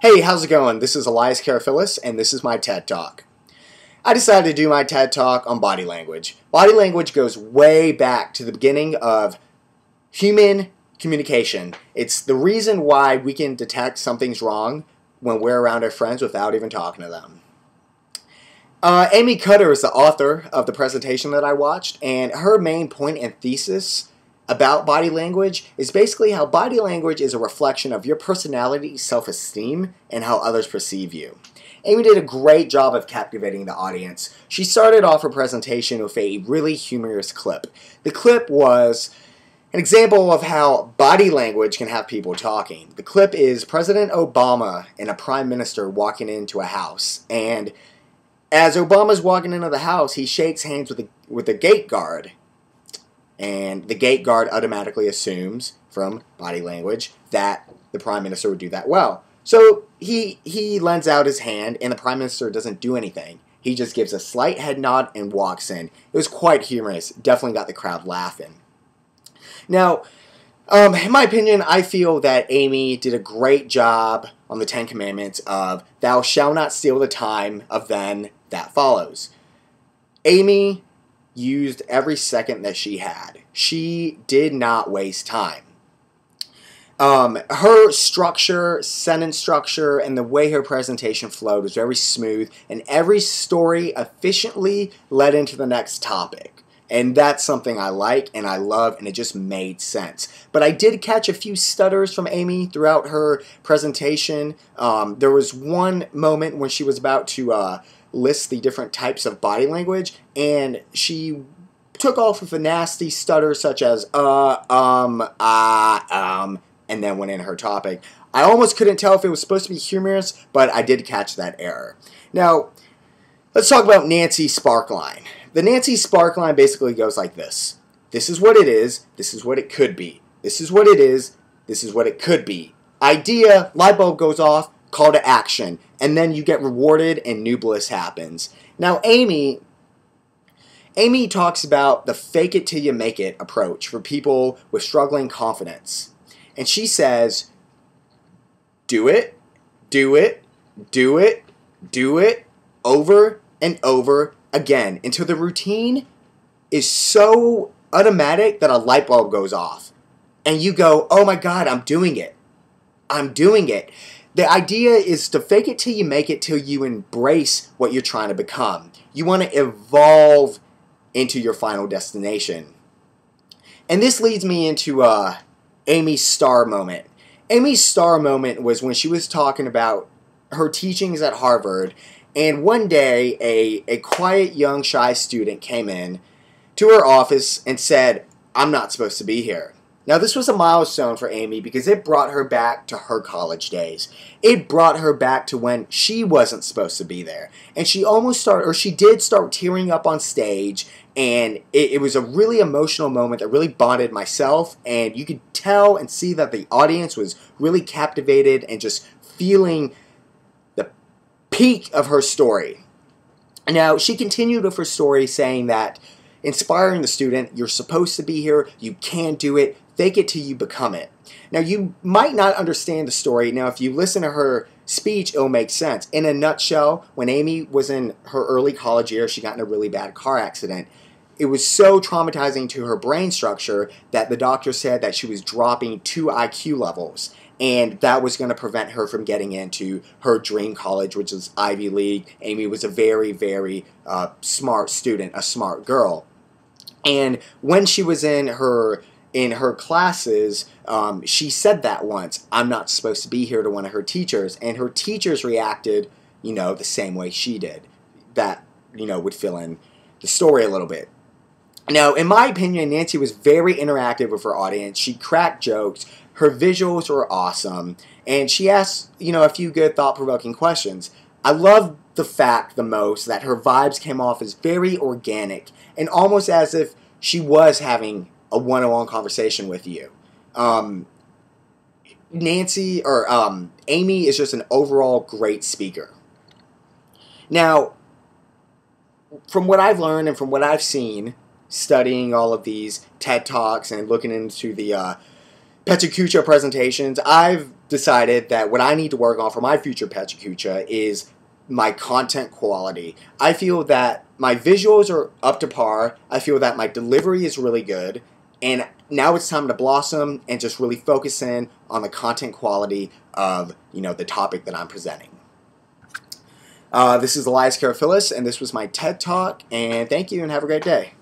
Hey, how's it going? This is Elias Ted, and this is my TED Talk. I decided to do my TED Talk on body language. Body language goes way back to the beginning of human communication. It's the reason why we can detect something's wrong when we're around our friends without even talking to them. Amy Cutter is the author of the presentation that I watched, and her main point and thesis about body language is basically how body language is a reflection of your personality, self-esteem, and how others perceive you. Amy did a great job of captivating the audience. She started off her presentation with a really humorous clip. The clip was an example of how body language can have people talking. The clip is President Obama and a prime minister walking into a house, and as Obama's walking into the house, he shakes hands with the gate guard. And the gate guard automatically assumes, from body language, that the Prime Minister would do that well. So he lends out his hand, and the Prime Minister doesn't do anything. He just gives a slight head nod and walks in. It was quite humorous. Definitely got the crowd laughing. Now, in my opinion, I feel that Amy did a great job on the Ten Commandments of "Thou shalt not steal the time of them that follows." Amy used every second that she had. She did not waste time. Her structure, sentence structure, and the way her presentation flowed was very smooth, and every story efficiently led into the next topic. And that's something I like and I love, and it just made sense. But I did catch a few stutters from Amy throughout her presentation. There was one moment when she was about to list the different types of body language, and she took off with a nasty stutter such as and then went into her topic. I almost couldn't tell if it was supposed to be humorous, but I did catch that error. Now, let's talk about Nancy Sparkline. The Nancy Sparkline basically goes like this. This is what it is. This is what it could be. This is what it is. This is what it could be. Idea, light bulb goes off, call to action, and then you get rewarded and new bliss happens. Now, Amy talks about the fake it till you make it approach for people with struggling confidence. And she says, do it, do it, do it, do it, over and over again, until the routine is so automatic that a light bulb goes off. And you go, oh my God, I'm doing it. I'm doing it. The idea is to fake it till you make it, till you embrace what you're trying to become. You want to evolve into your final destination. And this leads me into Amy's star moment. Amy's star moment was when she was talking about her teachings at Harvard, and one day a quiet, young, shy student came in to her office and said, "I'm not supposed to be here." Now, this was a milestone for Amy because it brought her back to her college days. It brought her back to when she wasn't supposed to be there. And she did start tearing up on stage, and it was a really emotional moment that really bonded myself, and you could tell and see that the audience was really captivated and just feeling the peak of her story. Now, she continued with her story saying that, inspiring the student, you're supposed to be here, you can do it, fake it till you become it. Now, you might not understand the story. Now, if you listen to her speech, it'll make sense. In a nutshell, when Amy was in her early college years, she got in a really bad car accident. It was so traumatizing to her brain structure that the doctor said that she was dropping 2 IQ levels, and that was going to prevent her from getting into her dream college, which is Ivy League. Amy was a very, very smart student, a smart girl. And when she was in her classes, she said that once, "I'm not supposed to be here," to one of her teachers, and her teachers reacted, the same way she did. That, would fill in the story a little bit. Now, in my opinion, Nancy was very interactive with her audience. She cracked jokes, her visuals were awesome, and she asked, a few good thought-provoking questions. I love the fact the most that her vibes came off as very organic and almost as if she was having a one-on-one conversation with you. Amy is just an overall great speaker. Now, from what I've learned and from what I've seen, studying all of these TED Talks and looking into the Pechakucha presentations, I've decided that what I need to work on for my future Pechakucha is my content quality. I feel that my visuals are up to par. I feel that my delivery is really good. And now it's time to blossom and just really focus in on the content quality of, the topic that I'm presenting. This is Elias Ted, and this was my TED Talk, and thank you and have a great day.